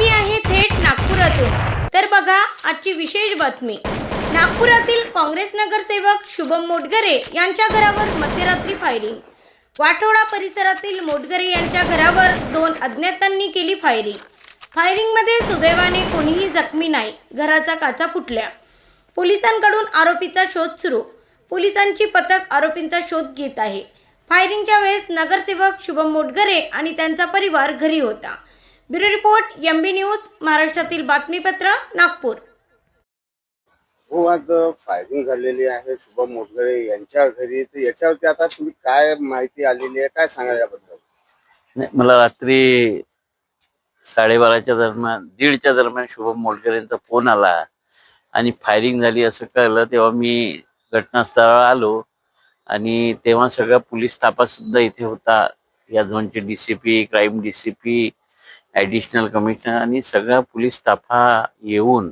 बातमी आहे थेट नागपुरातून। तर बघा आजची विशेष बातमी। नागपुरातील काँग्रेस नगरसेवक शुभम मोटघरे यांच्या घरावर मध्यरात्री फायरिंग। वाठोडा परिसरातील मोटघरे यांच्या घरावर 2 अज्ञातांनी केली फायरिंग। फायरिंगमध्ये सुदैवाने कोणीही जखमी नाही। घराच्या काचा फुटल्या। पोलिसांकडून आरोपीचा शोध सुरू। पोलिसांची पथक आरोपींचा शोध घेत आहे। फायरिंगच्या वेळेस नगरसेवक शुभम मोटघरे आणि त्यांचा परिवार घरी होता। ब्युरो रिपोर्ट MB न्यूज महाराष्ट्रातील बातमीपत्र नागपूर। हो, आज फायरिंग झालेली आहे शुभम मोटघरे यांच्या घरी। तर याच्यावरती आता तुम्ही काय माहिती आलेली आहे, काय सांगाल याबद्दल? मला रात्री 12:30च्या दरम्यान 1:30च्या दरम्यान शुभम मोटघरेंचा फोन आला आणि फायरिंग झाली असं कळलं। तेव्हा मी घटनास्थळावर आलो आणि तेव्हा सगळा पोलीस ताफा सुद्धा इथे होता। या झोनचे DCP, crime DCP, additional commissioner आणि सगळा पोलीस ताफा येऊन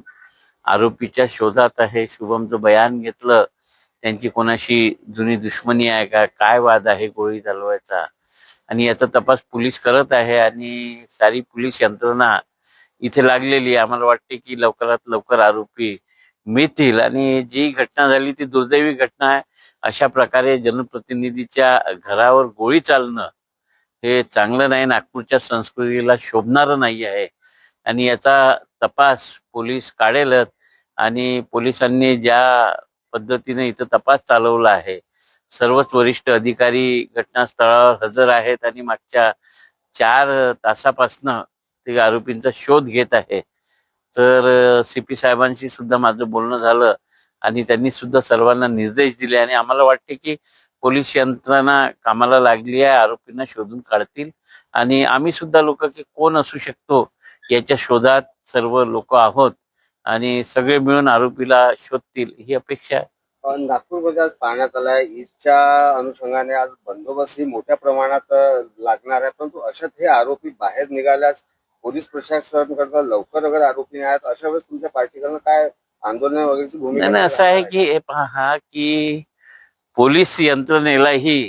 आरोपीच्या शोधात आहे। शुभमचं बयान घेतलं, त्यांची कोणाशी जुनी दुश्मनी आहे का, काय वाद आहे गोळी चालवायचा, आणि याचा तपास पोलीस करत आहे आणि सारी पोलीस यंत्रणा इथे लागलेली आहे। आम्हाला वाटते की लवकरात लवकर आरोपी मिळतील आणि जी घटना झाली ती दुर्दैवी घटना आहे। अशा प्रकारे जनप्रतिनिधीच्या घरावर गोळी चालणं हे चांगलं नाही, नागपूरच्या संस्कृतीला शोभणारं नाही आहे आणि याचा तपास पोलीस काढेलच। आणि पोलिसांनी ज्या पद्धतीने इथं तपास चालवला आहे, सर्वच वरिष्ठ अधिकारी घटनास्थळावर हजर आहेत आणि मागच्या 4 तासापासनं ते आरोपींचा शोध घेत आहे। तर CP साहेबांशी सुद्धा माझं बोलणं झालं आणि त्यांनी सुद्धा सर्वांना निर्देश दिले आणि आम्हाला वाटते की पोलीस यंत्रणा कामाला लागली आहे, आरोपींना शोधून काढतील आणि आम्ही सुद्धा लोक की कोण असू शकतो याच्या शोधात सर्व लोक आहोत आणि सगळे मिळून आरोपीला शोधतील ही अपेक्षा आहे। नागपूरमध्ये आज पाहण्यात आला आहे, ईदच्या अनुषंगाने आज बंदोबस्त मोठ्या प्रमाणात लागणार आहे, परंतु अशात हे आरोपी बाहेर निघाल्यास पोलीस प्रशासनाकडून लवकर अगर आरोपी नाही अशा वेळेस तुमच्या पार्टीकडून काय आंदोलन वगैरेची भूमिका? नाही, असं आहे की हे पहा की पोलीस यंत्रणेलाही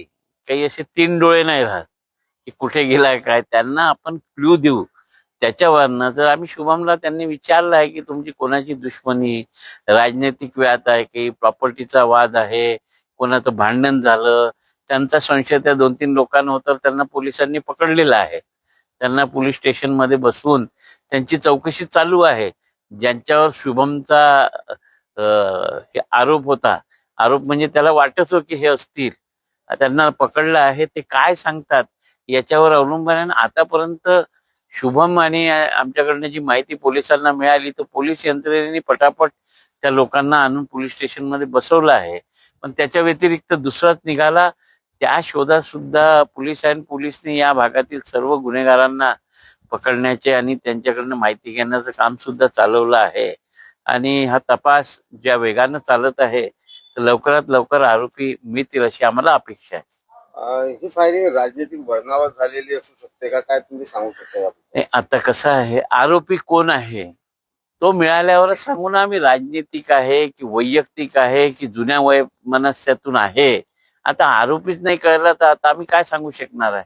काही असे 3 डोळे नाही राहत की कुठे गेलाय काय, त्यांना आपण क्ल्यू देऊ त्याच्यावरनं। तर आम्ही शुभमला त्यांनी विचारलं आहे की तुमची कोणाची दुश्मनी, राजनैतिक व्यात आहे की प्रॉपर्टीचा वाद आहे, कोणाचं भांडण झालं, त्यांचा संशय त्या 2-3 लोकांना होता। त्यांना पोलिसांनी पकडलेला आहे, त्यांना पोलीस स्टेशनमध्ये बसवून त्यांची चौकशी चालू आहे। ज्यांच्यावर शुभमचा आरोप होता, आरोप म्हणजे त्याला वाटत हो की हे असतील, त्यांना पकडलं आहे, ते काय सांगतात याच्यावर अवलंबून आहे। आतापर्यंत शुभम आणि आमच्याकडनं जी माहिती पोलिसांना मिळाली तर पोलीस यंत्रणेने पटापट त्या लोकांना आणून पोलीस स्टेशनमध्ये बसवलं आहे, पण त्याच्या व्यतिरिक्त दुसराच निघाला। त्या शोधात सुद्धा पोलिसांनी या भागातील सर्व गुन्हेगारांना पकडण्याचे आणि त्यांच्याकडनं माहिती घेण्याचं काम सुद्धा चालवलं आहे आणि हा तपास ज्या वेगानं चालत आहे तर लवकरात लवकर आरोपी मिळतील अशी आम्हाला अपेक्षा आहे। ही फायरिंग राजनैतिक वळणावर झालेली असू शकते का, काय तुम्ही सांगू शकता? आता कसं आहे, आरोपी कोण आहे तो मिळाल्यावरच सांगू ना आम्ही, राजनीतिक आहे की वैयक्तिक आहे की जुन्या मनस्यातून आहे। आता आरोपीच नाही कळला तर आता आम्ही काय सांगू शकणार आहे?